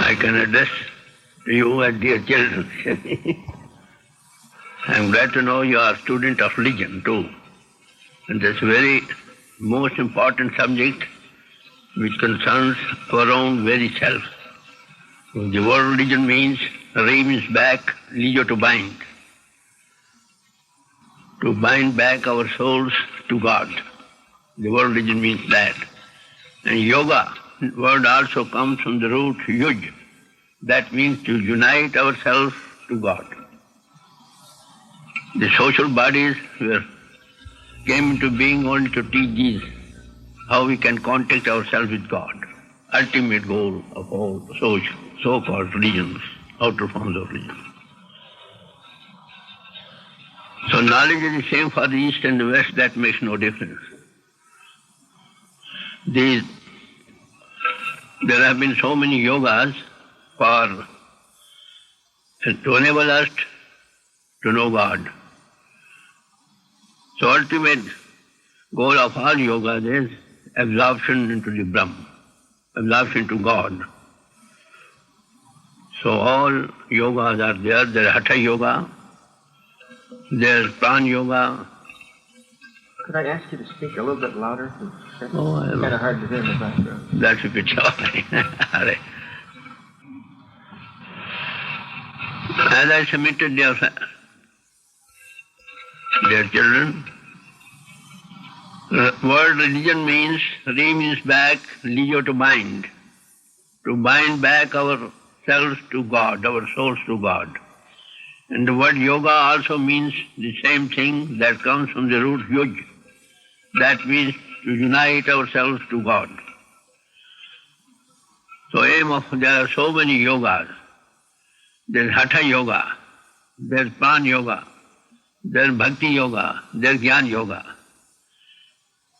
I can address to you as dear children. I am glad to know you are a student of religion too. And that's a very most important subject which concerns our own very self. The word religion means, re means back, legio to bind. To bind back our souls to God. The word religion means that. And yoga word also comes from the root yuj. That means to unite ourselves to God. The social bodies came into being only to teach these, how we can contact ourselves with God. Ultimate goal of all so-called religions, outer forms of religion. So knowledge is the same for the East and the West, that makes no difference. There have been so many yogas to enable us to know God. So ultimate goal of all yogas is absorption into the Brahman, absorption to God. So all yogas are there. There is Hatha Yoga, there is Pran Yoga. Could I ask you to speak a little bit louder? It's Oh, kind of hard to hear in the background. That's a bit sorry. As I submitted, dear children, the word religion means, re means back, legio to bind. To bind back ourselves to God, our souls to God. And the word yoga also means the same thing, that comes from the root yuj. That means to unite ourselves to God. So there are so many yogas. There's Hatha Yoga, there's Pran Yoga, there's Bhakti Yoga, there's Jnana Yoga.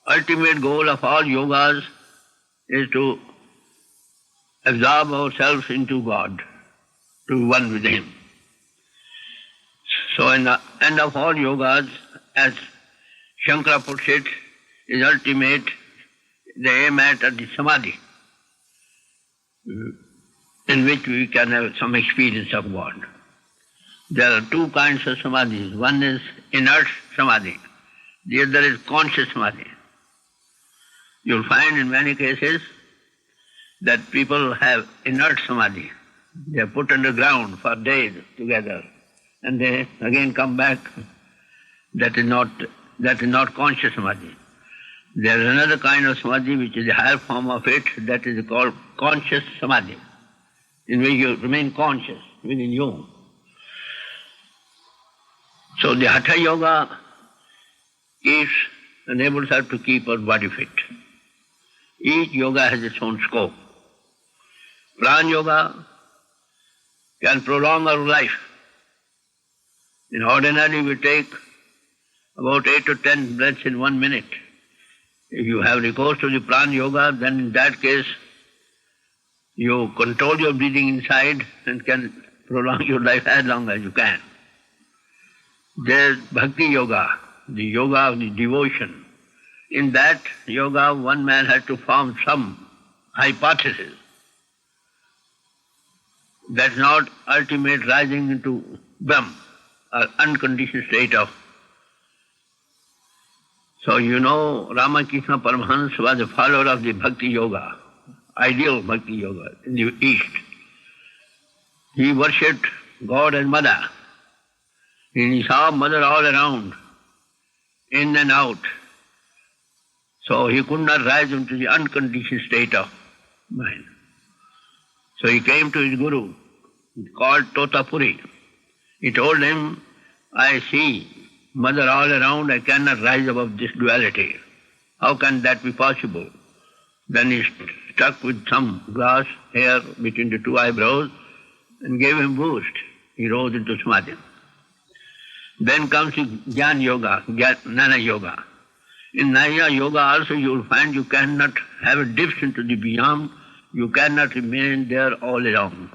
Ultimate goal of all yogas is to absorb ourselves into God, to one with Him. So in the end of all yogas, as Shankara puts it, is ultimate, they aim at the samadhi, in which we can have some experience of God. There are two kinds of samadhis. One is inert samadhi, the other is conscious samadhi. You'll find in many cases that people have inert samadhi. They are put underground for days together and they again come back. That is not conscious samadhi. There is another kind of samadhi which is a higher form of it, that is called conscious samadhi, in which you remain conscious within you. So the Hatha Yoga enables us to keep our body fit. Each yoga has its own scope. Pran Yoga can prolong our life. In ordinary we take about 8 to 10 breaths in 1 minute. If you have recourse to the Pran Yoga, then in that case you control your breathing inside and can prolong your life as long as you can. There is Bhakti Yoga, the yoga of the devotion. In that yoga, one man has to form some hypothesis. That's not ultimate rising into Brahm, or unconditioned state of. So you know Ramakrishna Paramahansa was a follower of the Bhakti Yoga, ideal Bhakti Yoga in the East. He worshipped God as Mother. He saw Mother all around, in and out. So he could not rise into the unconditioned state of mind. So he came to his guru, called Totapuri. He told him, I see Mother all around, I cannot rise above this duality. How can that be possible? Then he stuck with some glass hair between the two eyebrows and gave him boost. He rose into samadhi. Then comes Jnana Yoga, Jnana Yoga. In Jnana Yoga also you will find you cannot have a dip into the beyond, you cannot remain there all along.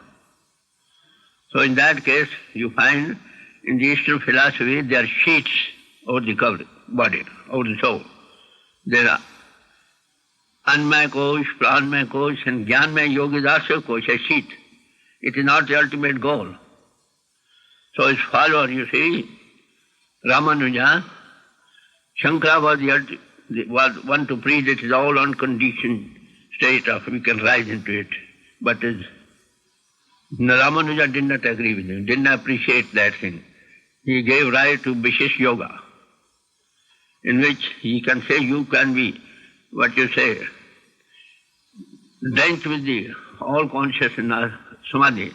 So in that case you find in the Eastern philosophy there are sheets over the body, over the soul. There are Anmaya Kosh, Pranmaya Kosh, and Jnanmaya Yoga is also a Kosh, a sheet. It is not the ultimate goal. So his follower, you see, Ramanuja, Shankara was one to preach it is all unconditioned state of we can rise into it. But Ramanuja did not agree with him, didn't appreciate that thing. He gave rise to Vishesh Yoga, in which he can say you can be, what you say, drenched with the all consciousness samadhi,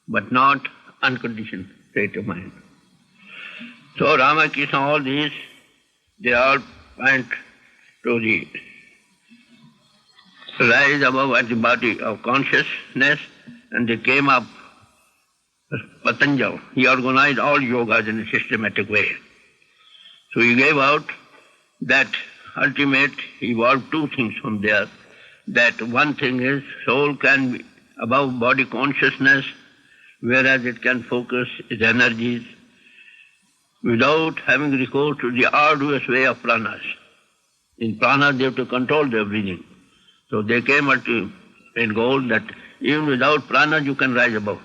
but not unconditioned state of mind. So Ramakrishna, all these, they all point to the rise above at the body of consciousness, and they came up. Patanjali, he organized all yogas in a systematic way. So he gave out that ultimate, he evolved two things from there. That one thing is soul can be above body consciousness, whereas it can focus its energies without having recourse to the arduous way of pranas. In pranas they have to control their breathing. So they came at in goal that even without pranas you can rise above.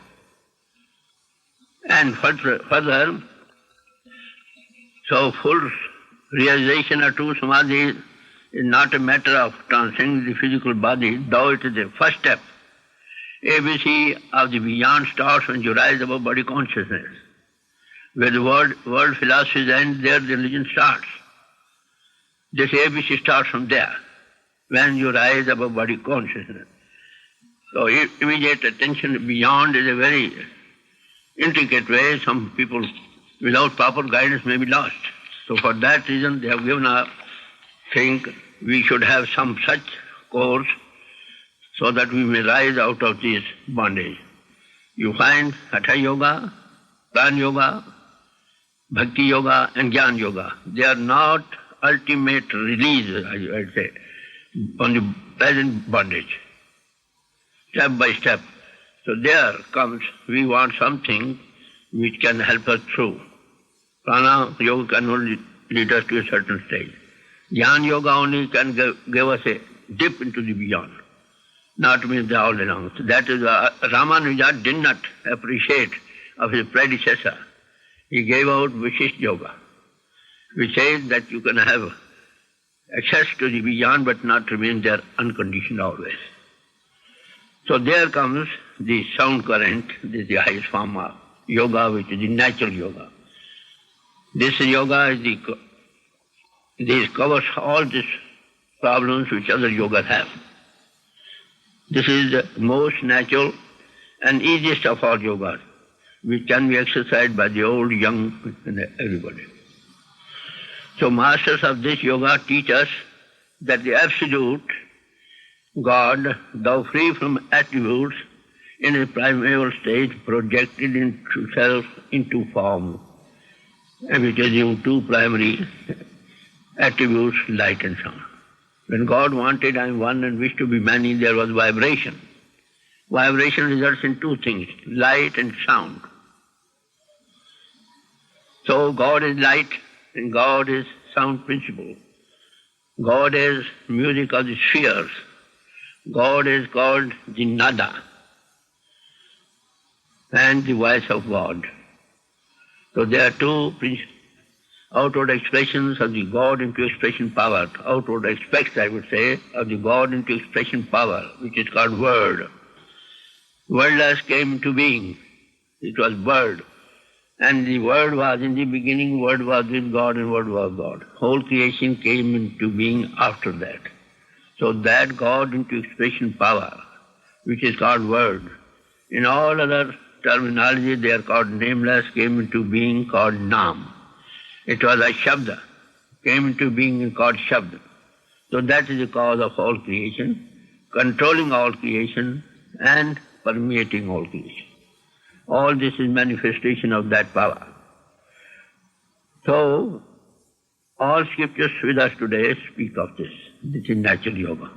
And further, so full realization of true samadhi is not a matter of transcending the physical body, though it is the first step. ABC of the beyond starts when you rise above body consciousness. Where the world philosophies end, there the religion starts. This ABC starts from there, when you rise above body consciousness. So immediate attention beyond is a very intricate way. Some people without proper guidance may be lost. So for that reason they have given a think we should have some such course so that we may rise out of this bondage. You find Hatha Yoga, Pran Yoga, Bhakti Yoga and Jnana Yoga. They are not ultimate release, I'd say, on the present bondage, step by step. So there comes, we want something which can help us through. Prana Yoga can only lead us to a certain stage. Jnana Yoga only can give us a dip into the beyond, not mean all along. So that is Ramanuja did not appreciate of his predecessor. He gave out Vishesh Yoga, which says that you can have access to the beyond but not remain there unconditioned always. So there comes the sound current, this is the highest form of yoga, which is the natural yoga. This yoga is this covers all these problems which other yogas have. This is the most natural and easiest of all yogas, which can be exercised by the old, young, and everybody. So masters of this yoga teach us that the absolute God, though free from attributes, in a primeval stage projected into self into form, which assumed two primary attributes, light and sound. When God wanted I am one and wished to be many, there was vibration. Vibration results in two things, light and sound. So God is light and God is sound principle. God is music of the spheres. God is called the nada and the voice of God. So there are two outward expressions of the God into expression power, outward aspects, I would say, of the God into expression power, which is called Word. Wordless came into being. It was Word. And the Word was in the beginning, Word was with God and Word was God. Whole creation came into being after that. So that God into expression power, which is called Word. In all other terminology, they are called nameless, came into being called Nam. It was a Shabda, came into being and called Shabda. So that is the cause of all creation, controlling all creation and permeating all creation. All this is manifestation of that power. So, all scriptures with us today speak of this. This is natural yoga.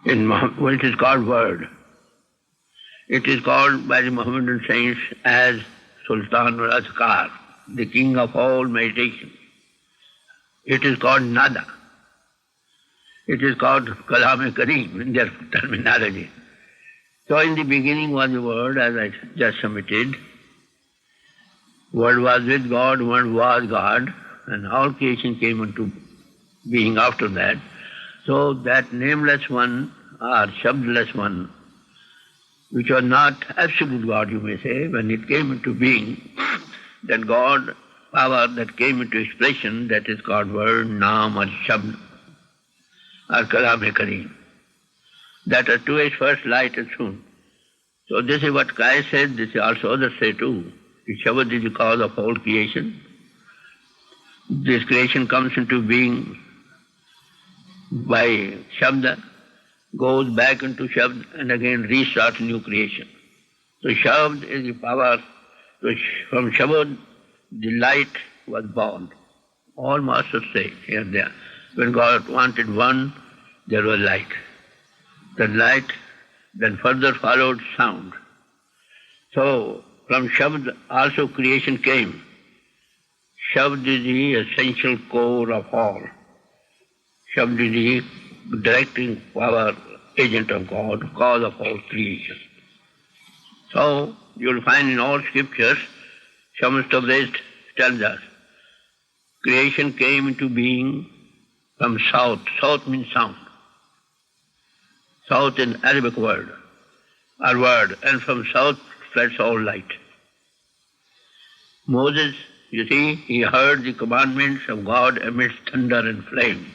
It is called Word. It is called by the Mohammedan saints as Sultan or Azkar, the king of all meditation. It is called Nada. It is called Kalam-e-Kareem in their terminology. So in the beginning was the Word, as I just submitted. Word was with God, Word was God, and all creation came into being after that. So that nameless one, or Shabdless one, which was not absolute God, you may say, when it came into being, that God power that came into expression, that is called Word, Naam, or Shabd, or Kalam-e-Kareem. That are two is first, light and soon. So this is what Christ said, this is also others say too. The Shabd is the cause of all creation. This creation comes into being by Shabda, goes back into Shabd, and again restarts new creation. So Shabd is the power. So from Shabd, the light was born. All masters say here and there. When God wanted one, there was light. The light then further followed sound. So from Shabd also creation came. Shabd is the essential core of all. Shabd is the directing power, agent of God, cause of all creation. So you will find in all scriptures, Shamastavest tells us, creation came into being from south. South means sound. South in Arabic word, and from south floods all light. Moses, you see, he heard the commandments of God amidst thunder and flame.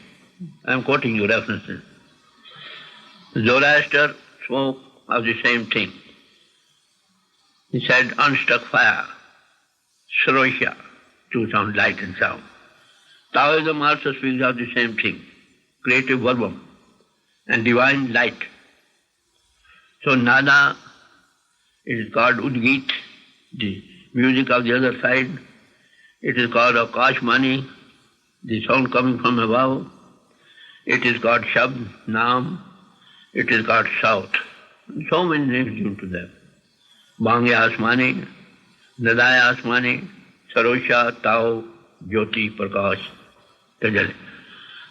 I am quoting you references. Zoroaster spoke of the same thing. He said, unstruck fire, Srosha, to sound light and sound. Taoism also speaks of the same thing, creative verbum and divine light. So Nada is called Udgit, the music of the other side. It is called Akashmani, the sound coming from above. It is called Shabd, Naam. It is called South. So many names given to them. Bangya Asmani, Nadaya Asmani, Sarosha, Tao, Jyoti, Prakash, Tajal.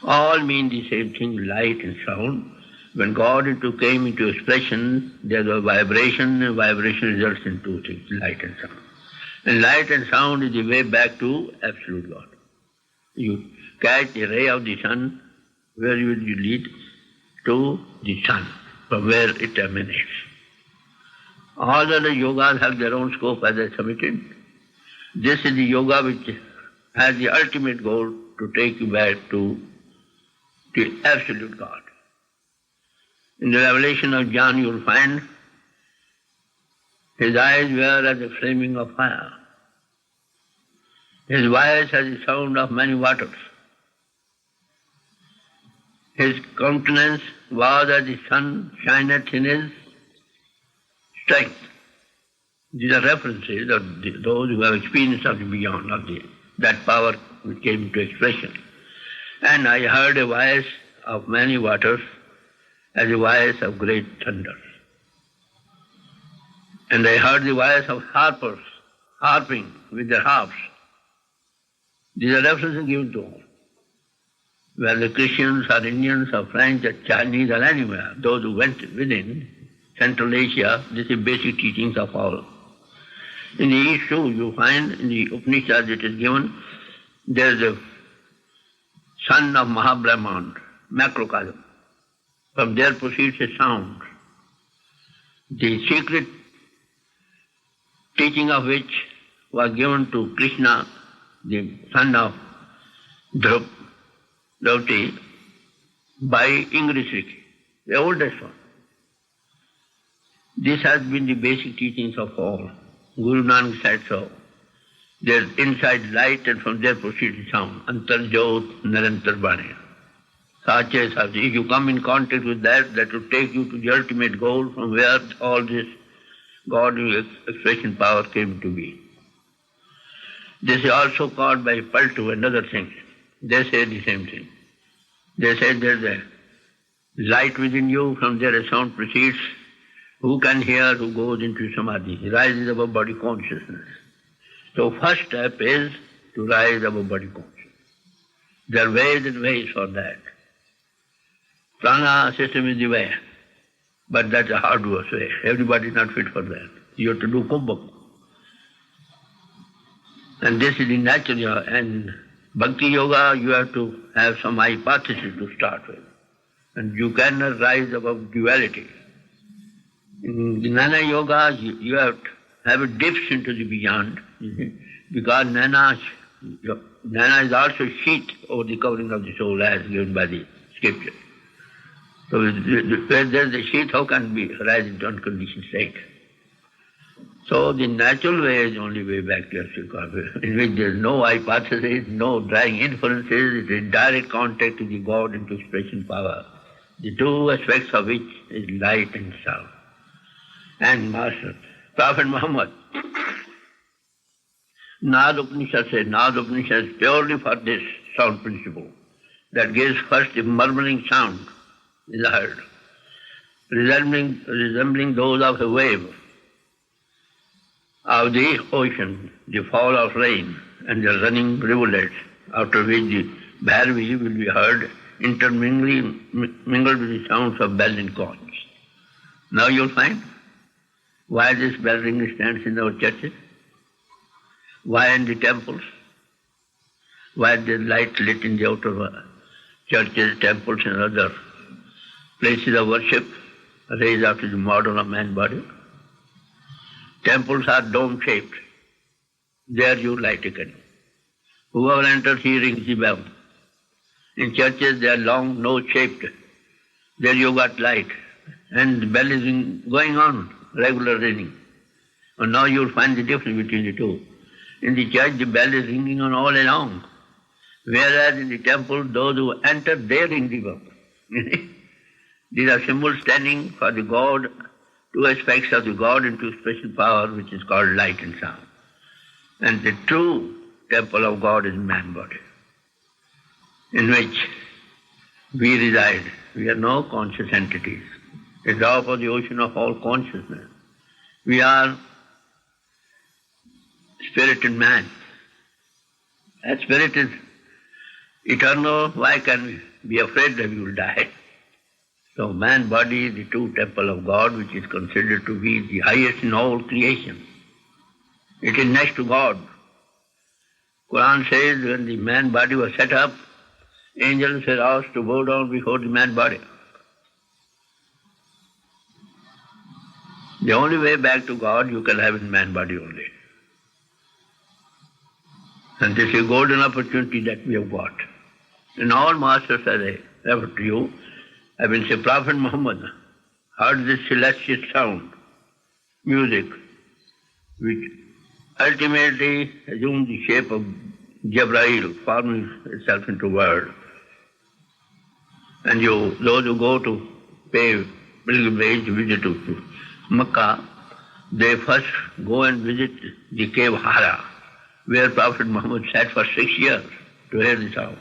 All mean the same thing, light and sound. When God came into expression, there was vibration, and vibration results in two things, light and sound. And light and sound is the way back to absolute God. You catch a ray of the sun, where will you lead? To the sun, from where it emanates. All other yogas have their own scope, as I submitted. This is the yoga which has the ultimate goal to take you back to the absolute God. In the revelation of John, you will find his eyes were as the flaming of fire. His voice has the sound of many waters. His countenance was as the sun shineth in his strength. These are references of those who have experience of the beyond, of that power which came into expression. And I heard a voice of many waters as a voice of great thunder. And I heard the voice of harpers harping with their harps. These are references given to all. Whether Christians or Indians or French or Chinese or anywhere, those who went within Central Asia, this is basic teachings of all. In the East too, you find in the Upanishads it is given, there is a son of Mahabrahman, macrocosm. From there proceeds a sound. The secret teaching of which was given to Krishna, the son of Draupadi, by Ingrisiki, the oldest one. This has been the basic teachings of all. Guru Nanak said so. There is inside light and from there proceeds sound. Antar Jyot Narantar Bani. Sache Sache. If you come in contact with that, that will take you to the ultimate goal from where all this God expression power came to be. This is also called by Paltu and other things. They say the same thing. They say there is a light within you, from there a sound proceeds. Who can hear, who goes into samadhi? He rises above body consciousness. So first step is to rise above body consciousness. There are ways and ways for that. Prana system is the way, but that's a hard way. Everybody is not fit for that. You have to do kumbhak. And this is the natural yoga. And bhakti yoga, you have to have some hypothesis to start with. And you cannot rise above duality. In Jnana yoga, you have to have a dips into the beyond, because Jnana is also sheath over the covering of the soul as given by the scripture. So where there is a sheath, how can we rise into unconditioned state? So the natural way is the only way back to Asya, in which there is no hypothesis, no drawing inferences, it is direct contact with the God into expression power, the two aspects of which is light and sound. And Master, Prophet Muhammad, Nād Upanishad says, Nād Upanishad is purely for this sound principle, that gives first a murmuring sound is heard, resembling those of a wave of the ocean, the fall of rain, and the running rivulets, after which the Bhairavi will be heard mingled with the sounds of bell and conch. Now you'll find why this bell ring stands in our churches, why in the temples, why there is light lit in the outer churches, temples and other places of worship raised after the model of man body. Temples are dome-shaped. There you light a candle. Whoever enters, he rings the bell. In churches, they are long, nose-shaped. There you got light. And the bell is going on, regular ringing. And now you'll find the difference between the two. In the church, the bell is ringing on all along. Whereas in the temple, those who enter, they ring the bell. These are symbols standing for the God, two aspects of the God into expression power, which is called light and sound. And the true temple of God is man body, in which we reside. We are no conscious entities. A drop of the ocean of all consciousness. We are spirit and man. That spirit is eternal. Why can we be afraid that we will die? So man body is the true temple of God, which is considered to be the highest in all creation. It is next to God. Quran says when the man body was set up, angels were asked to bow down before the man body. The only way back to God you can have in man body only. And this is a golden opportunity that we have got. And all masters, as I refer to you, I will say Prophet Muhammad heard this celestial sound, music, which ultimately assumed the shape of Jabrail, forming itself into word. And those who go to pay pilgrimage visit to Makkah, they first go and visit the cave Hara, where Prophet Muhammad sat for 6 years to hear the sound.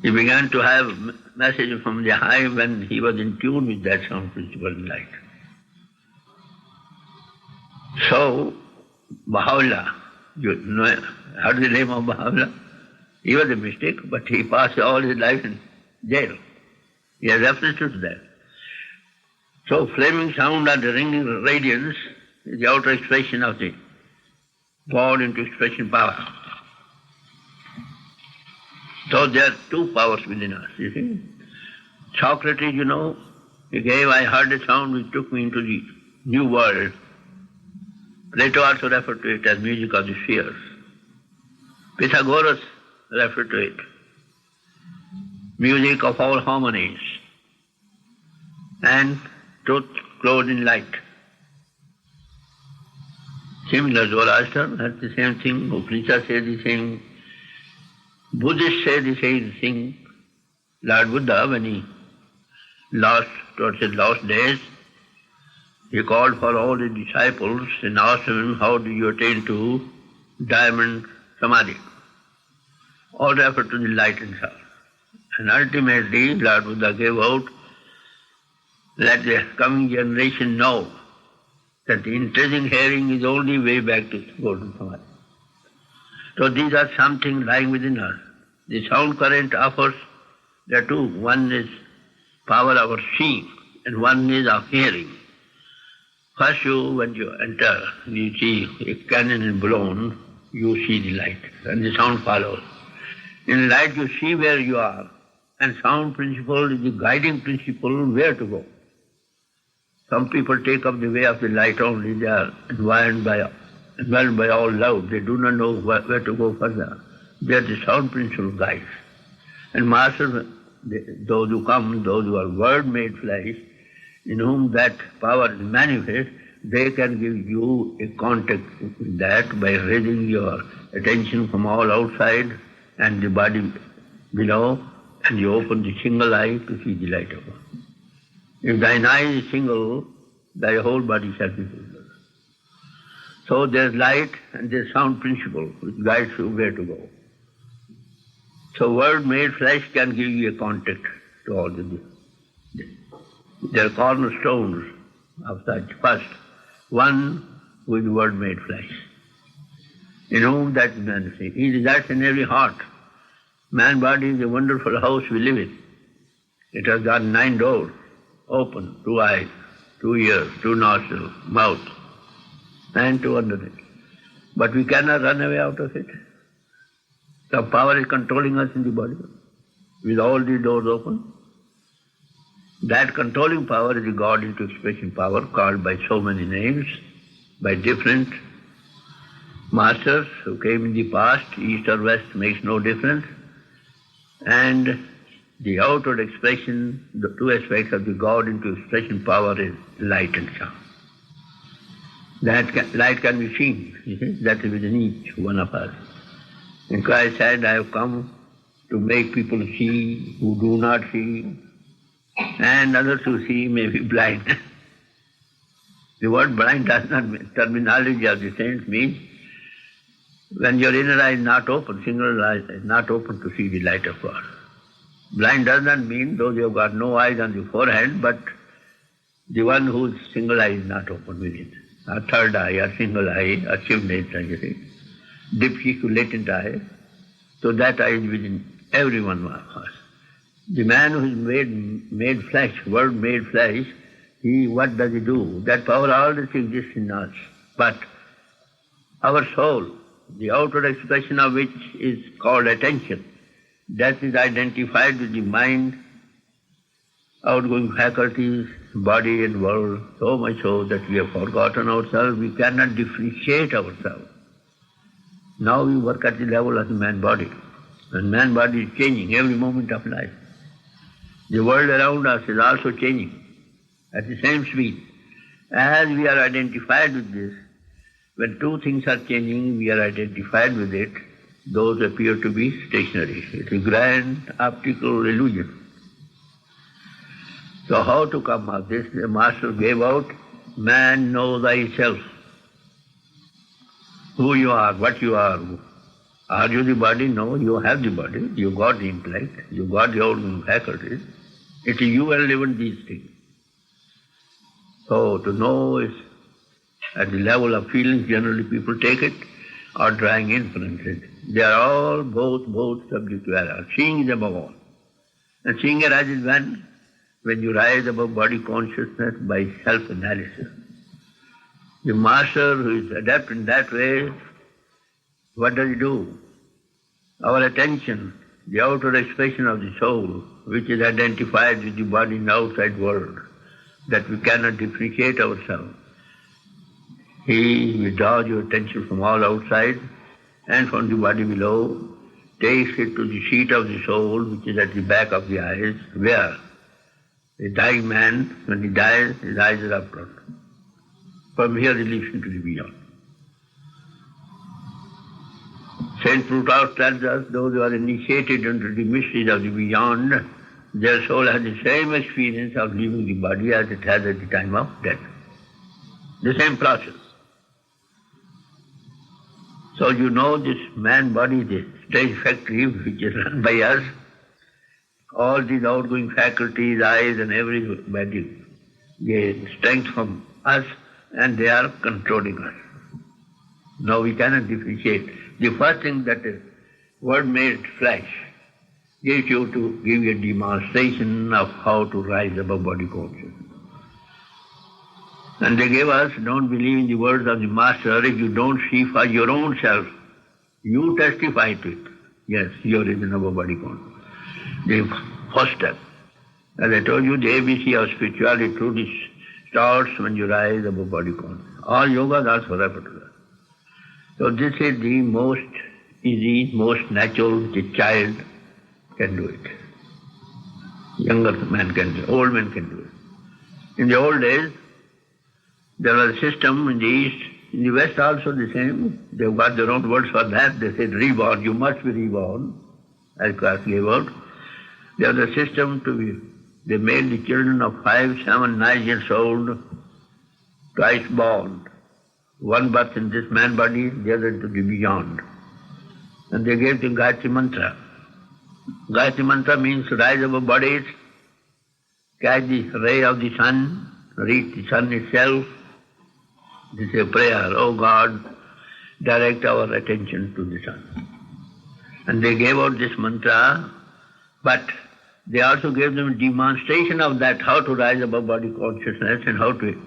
He began to have messages from the high when he was in tune with that sound principle in light. So, Baha'u'llah, you know, heard the name of Baha'u'llah? He was a mystic, but he passed all his life in jail. He has reference to that. So, flaming sound and the ringing radiance is the outer expression of the God into expression power. So there are two powers within us, you see. Socrates, you know, I heard a sound which took me into the new world. Plato also referred to it as music of the spheres. Pythagoras referred to it, music of all harmonies, and truth clothed in light. Similar, Zoroaster has the same thing, Upanishad says the same, Buddhists say the same thing. Lord Buddha, when he towards his last days, he called for all his disciples and asked them, how do you attain to diamond samadhi? All refer to the light and sound. And ultimately, Lord Buddha gave out, let the coming generation know that the intrinsic hearing is only way back to golden samadhi. So these are something lying within us. The sound current offers There are two. One is power of seeing and one is of hearing. First when you enter, you see a cannon is blown, you see the light and the sound follows. In light you see where you are, and sound principle is the guiding principle where to go. Some people take up the way of the light only, they are environed by all love, they do not know where to go further. There the sound principle guides. And Master, those who come, those who are word made flesh, in whom that power is manifest, they can give you a contact with that by raising your attention from all outside and the body below, and you open the single eye to see the light of God. If thine eye is single, thy whole body shall be full. So there's light and there's sound principle which guides you where to go. So word made flesh can give you a contact to all the. There are cornerstones of such. First, one who is word made flesh, in whom that man is. He resides in every heart. Man body is a wonderful house we live in. It has got 9 doors, open, 2 eyes, 2 ears, 2 nostrils, mouth, and 2 underneath. But we cannot run away out of it. The power is controlling us in the body, with all the doors open. That controlling power is the God into expression power, called by so many names, by different masters who came in the past. East or west makes no difference. And the outward expression, the 2 aspects of the God into expression power is light and sound. Light can be seen, you see, that is within each one of us. And Christ said, I have come to make people see who do not see, and others who see may be blind. The word blind does not mean, terminology of the saints means when your inner eye is not open, single eye is not open to see the light of God. Blind does not mean those who have got no eyes on the forehead, but the one whose single eye is not open within. A third eye, a single eye, a Shiv-netra, you see. Difficulated eye. So that eye is within every one of us. The man who is made flesh, word made flesh, what does he do? That power always exists in us. But our soul, the outward expression of which is called attention, that is identified with the mind, outgoing faculties, body and world, so much so that we have forgotten ourselves, we cannot differentiate ourselves. Now we work at the level of the man body, and man body is changing every moment of life. The world around us is also changing at the same speed. As we are identified with this, when 2 things are changing, we are identified with it, those appear to be stationary. It's a grand optical illusion. So how to come out of this? The Master gave out, man, know thyself. Who you are, what you are. Are you the body? No, you have the body. You got the intellect. You got the organ faculties. It is you and even these things. So to know is at the level of feelings, generally people take it, or drawing inferences. They are all both subject to error. Seeing is above all. And seeing arises when you rise above body consciousness by self-analysis. The Master who is adept in that way, what does he do? Our attention, the outer expression of the soul, which is identified with the body in the outside world, that we cannot differentiate ourselves. He withdraws your attention from all outside and from the body below, takes it to the seat of the soul, which is at the back of the eyes, where a dying man, when he dies, his eyes are upward. From here he leaps into the beyond. Saint Plutarch tells us those who are initiated into the mysteries of the beyond, their soul has the same experience of leaving the body as it has at the time of death. The same process. So you know this man body, this stage factory which is run by us, all these outgoing faculties, eyes and everybody, they strength from us and they are controlling us. Now we cannot differentiate. The first thing that is word made flesh, gives you to give you a demonstration of how to rise above body consciousness. And they gave us, don't believe in the words of the Master if you don't see for your own self. You testify to it. Yes, you are in above body consciousness. The first step. As I told you, the ABC of spirituality truly starts when you rise above body consciousness. All yogas also refer to that. So this is the most easy, most natural. The child can do it. Younger man can do it. Old man can do it. In the old days, there was a system in the East, in the West also the same. They've got their own words for that. They said reborn, you must be reborn, as class gave out. There was a system to be, they made the children of 5, 7, 9 years old twice born. One birth in this man body, the other to the beyond. And they gave the Gayatri Mantra. Gayatri Mantra means rise above bodies, catch the ray of the sun, reach the sun itself. This is a prayer, oh God, direct our attention to the sun. And they gave out this mantra, but they also gave them a demonstration of that, how to rise above body consciousness and how to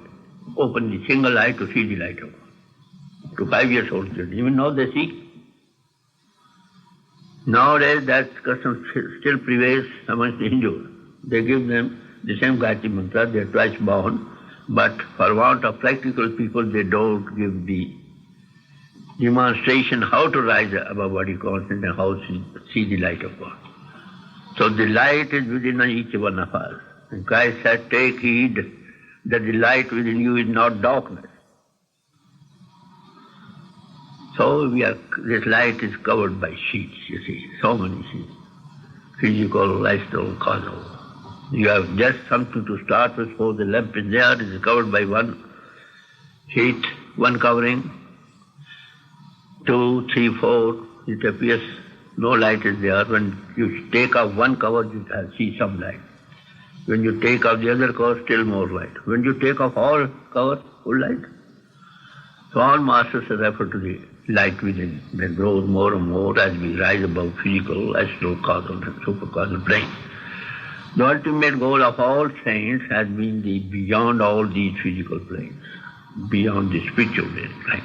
open the single eye to see the light of God. To 5 years old children, even now they see. Nowadays that custom still prevails amongst the Hindus. They give them the same Gayatri Mantra, they are twice born, but for want of practical people they don't give the demonstration how to rise above body consciousness and how to see the light of God. So the light is within each one of us. And Christ said, take heed that the light within you is not darkness. So this light is covered by sheets, you see, so many sheets. Physical, astral, causal. You have just something to start with, so the lamp is there, it is covered by one sheet, one covering. 2, 3, 4, it appears no light is there. When you take off one cover, you can see some light. When you take off the other cover, still more light. When you take off all cover, full light. So all masters refer to the light within that grows more and more as we rise above physical, astral, causal and supercausal plane. The ultimate goal of all saints has been the beyond all these physical planes, beyond the spiritual plane.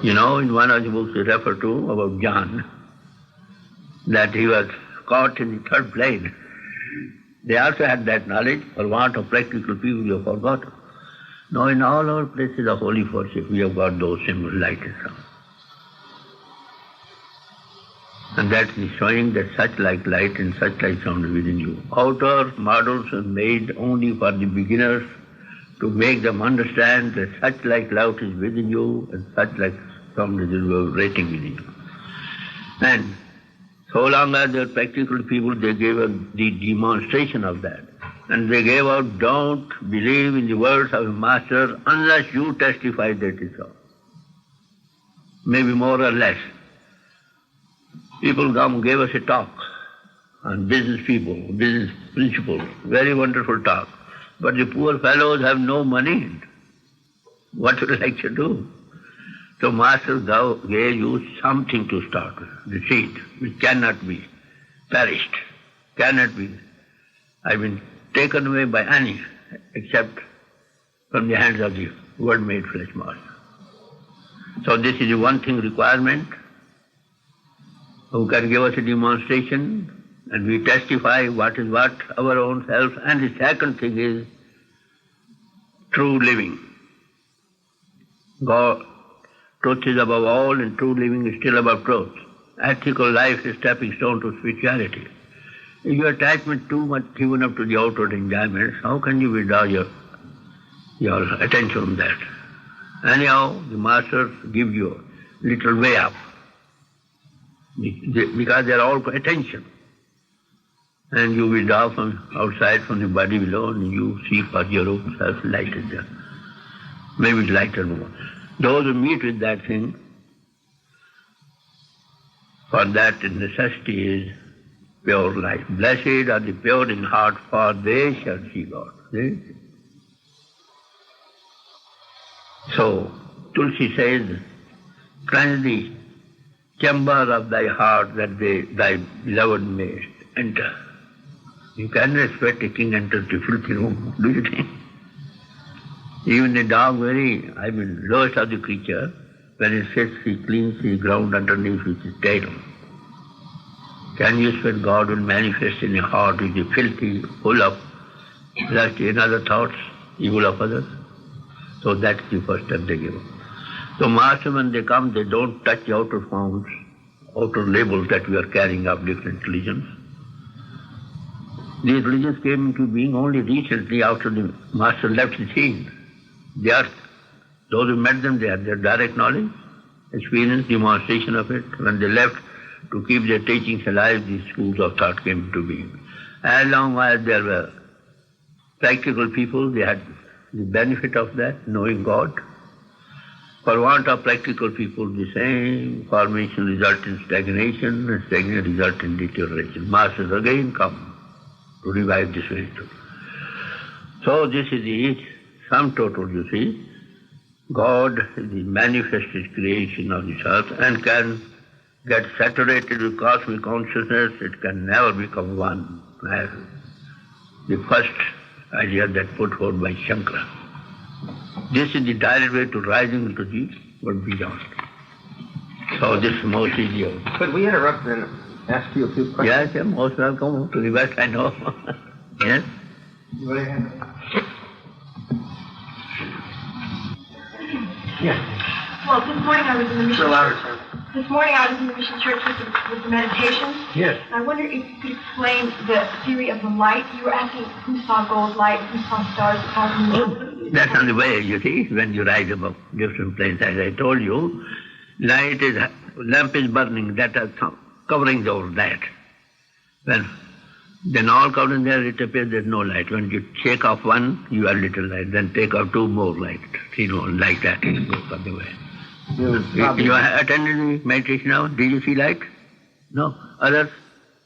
You know, in one of the books they refer to about John, that he was caught in the third plane. They also had that knowledge. For want of practical people, you have forgotten. Now in all our places of holy worship, we have got those symbols, light and sound. And that is showing that such like light and such like sound is within you. Outer models are made only for the beginners to make them understand that such like light is within you and such like sound is vibrating within you. And so long as they are practical people, they gave us the demonstration of that. And they gave out, don't believe in the words of a master unless you testify that it is so. Maybe more or less. People come gave us a talk on business people, business principles, very wonderful talk. But the poor fellows have no money. What would the lecture do? So Master gave you something to start with, the seed, which cannot be perished, cannot be, taken away by any, except from the hands of the Word-made flesh Master. So this is the one thing requirement, who can give us a demonstration, and we testify what is what, our own self. And the second thing is true living. God, truth is above all, and true living is still above truth. Ethical life is stepping stone to spirituality. If your attachment too much given up to the outward enjoyments, how can you withdraw your attention from that? Anyhow, the masters give you a little way up, because they are all attention. And you withdraw from outside, from the body below, and you see for your own self light is there. Maybe lighter more. Those who meet with that thing, for that necessity is pure life. Blessed are the pure in heart, for they shall see God. So, Tulsi says, cleanse the chamber of thy heart that thy beloved may enter. You cannot expect a king enter to filthy room, do you think? Even a dog, lowest of the creature, when it sits, he cleans the ground underneath with his tail. Can you expect God will manifest in a heart which is filthy, full of lust and other thoughts, evil of others? So that's the first step they give. So Master, when they come, they don't touch the outer forms, outer labels that we are carrying of different religions. These religions came into being only recently after the Master left the scene. Those who met them, they had their direct knowledge, experience, demonstration of it. When they left to keep their teachings alive, these schools of thought came into being. As long as there were practical people, they had the benefit of that, knowing God. For want of practical people, the same formation result in stagnation, and stagnation result in deterioration. Masters again come to revive this wisdom. So this is the sum total, you see. God is the manifested creation of this earth and can get saturated with cosmic consciousness. It can never become one. The first idea that put forward by Shankara. This is the direct way to rising into the world beyond. So this is most easy. Could we interrupt and ask you a few questions? Yes, you're most welcome to the West, I know. Yes? Yes. Well, this morning I was in the mission louder, church. This morning I was in the mission church with the meditation. Yes. I wonder if you could explain the theory of the light. You were asking who saw gold light, who saw stars, who saw the moon. That's on the way, you see, when you rise above different planes. As I told you, lamp is burning, that is covering over that. Then all covering there, it appears there's no light. When you take off one, you have little light. Then take off two more light. Like that, it goes on the way. You attended the meditation now? Did you see light? No. Others?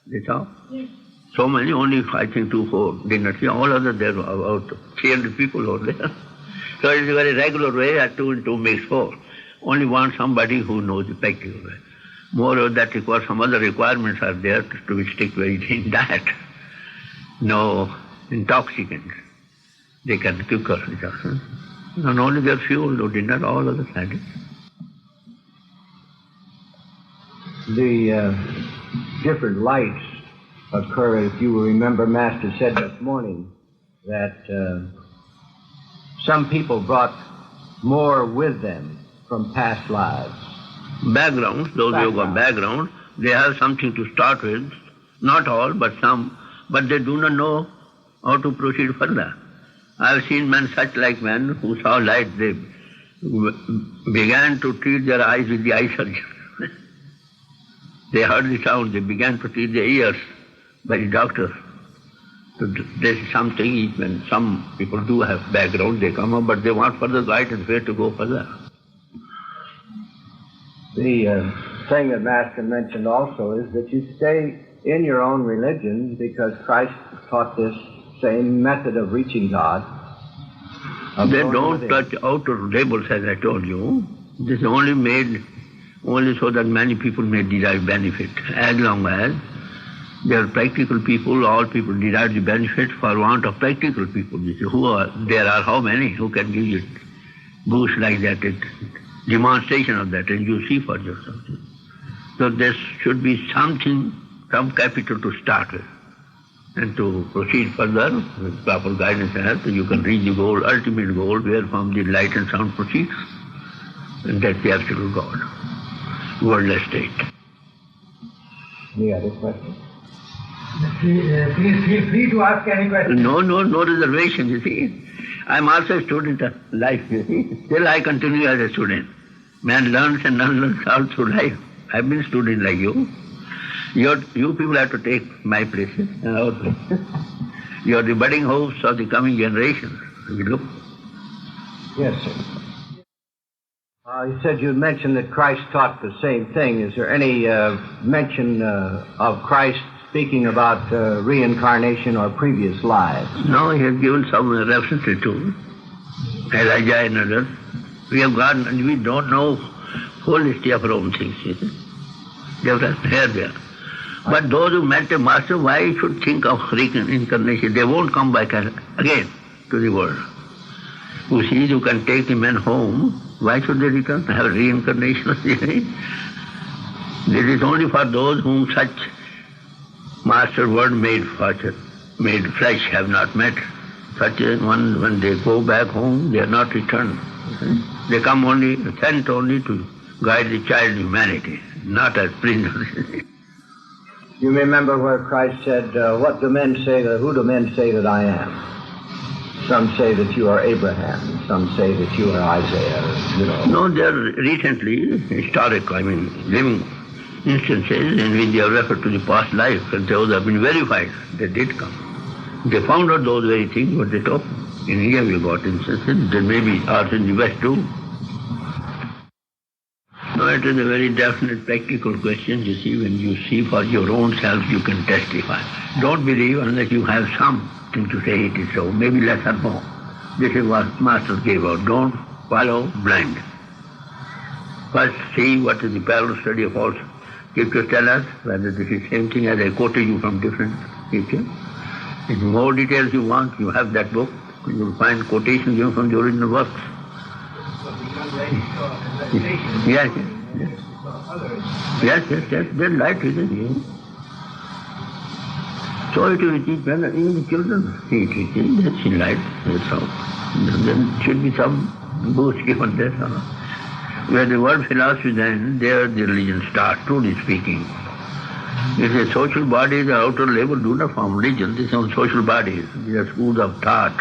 They saw? Yes. So many, only I think 2, 4 did not see. All others, there were about 300 people over there. So it's a very regular way, 2 and 2 makes 4. Only want somebody who knows the practical way. Moreover, that requires some other requirements are there to be strict vegetarian diet. No intoxicants. They can quicker reduction. Not only their fuel, though did not all other scientists. The different lights occur, if you will remember, Master said this morning that some people brought more with them from past lives. Backgrounds, those who got background, they have something to start with. Not all, but some. But they do not know how to proceed further. I have seen men, such like men, who saw light. They began to treat their eyes with the eye surgeon. They heard the sound, they began to treat their ears by the doctor. So this is something, even some people do have background, they come up, but they want further guidance, where to go further. The thing that Master mentioned also is that you stay in your own religion because Christ taught this same method of reaching God. They don't touch outer labels, as I told you. This is only made only so that many people may derive benefit. As long as there are practical people, all people derive the benefit for want of practical people. There are how many who can give you boost like that, demonstration of that, and you see for yourself. So there should be something, some capital to start with. And to proceed further with proper guidance and help, you can reach the goal, ultimate goal, where from the light and sound proceeds. And that's the absolute God, worldless state. Any other questions? Please feel free to ask any question. No reservation, you see. I'm also a student of life, you see. Still I continue as a student. Man learns and unlearns all through life. I've been a student like you. You people have to take my places and our places. You are the budding hopes of the coming generations. We look. Yes, sir. You said you mentioned that Christ taught the same thing. Is there any mention of Christ speaking about reincarnation or previous lives? No, he has given some reference to Elijah and others. We have gone and we don't know full history of our own things. You see? They have here there. But those who met a master, why should think of reincarnation? They won't come back again to the world. Who sees you can take a man home, why should they return? Have reincarnation? This is only for those whom such master word made flesh have not met. Such a one, when they go back home, they are not returned. They come sent only to guide the child humanity, not as prisoners. You remember where Christ said, who do men say that I am? Some say that you are Abraham, some say that you are Isaiah, No, they are recently historical, living instances in which they have referred to the past life, and those have been verified. They did come. They found out those very things, what they talk. In India we got instances, there may be also in the West too. No, it is a very definite practical question. You see, when you see for your own self, you can testify. Don't believe unless you have something to say it is so, maybe less or more. This is what Master gave out. Don't follow blind. First see what is the parallel study of all scriptures tell us, whether this is the same thing as I quoted you from different scriptures. If more details you want, you have that book. You will find quotations even from the original works. Yes. They're light with it. So it will teach when even the children see it. That's in light. That's how. There should be some boost given there. Where the word philosophy then, there the religion starts, truly speaking. If the social bodies at outer level do not form religion, these are social bodies. These are schools of thought.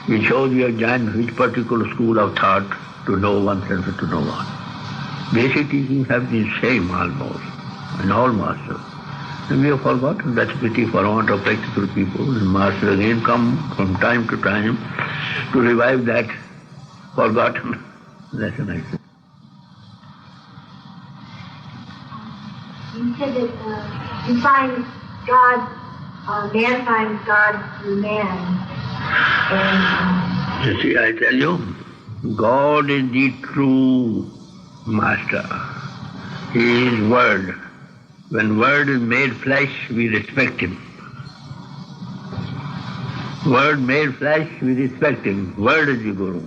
It shows we have joined which particular school of thought to know oneself and to know one. Basic teachings have been same almost in all masters. And we have forgotten. That's pity for want of practical people. And masters again come from time to time to revive that forgotten lesson, I think. You said that you find God, man finds God through man. And, You see, I tell you, God is the true master. He is Word. When Word is made flesh, we respect Him. Word made flesh, we respect Him. Word is the Guru.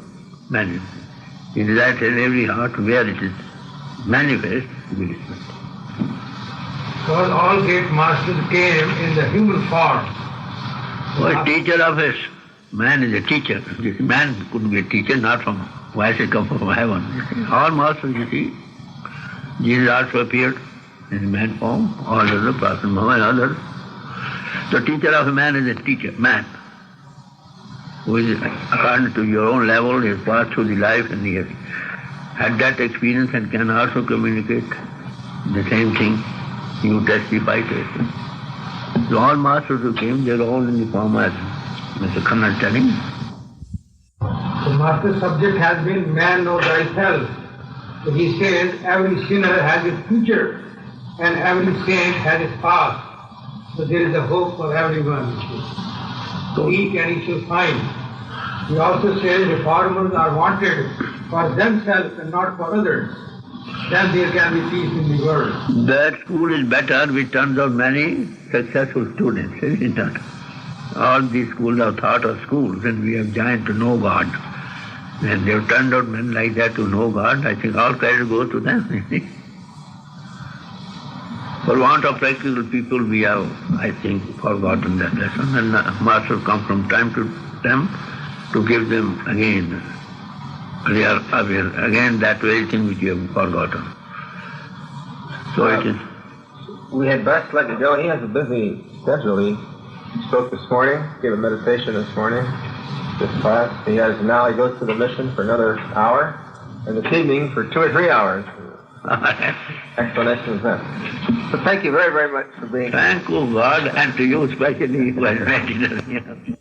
Man, in that in every heart where it is manifest, we respect. Because all great masters came in the human form. A teacher of us. Man is a teacher. Man couldn't be a teacher, not from why should come from heaven. All masters, you see. Jesus also appeared in man form, all other Prophet Muhammad and others. The teacher of a man is a teacher, man, who is according to your own level, he has passed through the life and he has had that experience and can also communicate the same thing. You testify to it. So all masters who came, they are all in the form as Mr. Khanna is telling. The master subject has been man know thyself. So he says every sinner has his future and every saint has his past. So there is a hope for everyone. So seek and he shall find. He also says reformers are wanted for themselves and not for others. Then there can be peace in the world. That school is better, which turns out many successful students, isn't it? All these schools of thought are schools, and we have joined to know God. And they have turned out men like that to know God. I think all credit goes to them. For want of practical people, we have, I think, forgotten that lesson. And masters come from time to time to give them again. They are aware again that very thing which you have forgotten. So it is. We had best let you go. He has a busy schedule. He spoke this morning, gave a meditation this morning, this class. He goes to the mission for another hour, and this evening for 2 or 3 hours. Explanation of that. So thank you very, very much for being here. Thank you, God, and to you especially who has made it.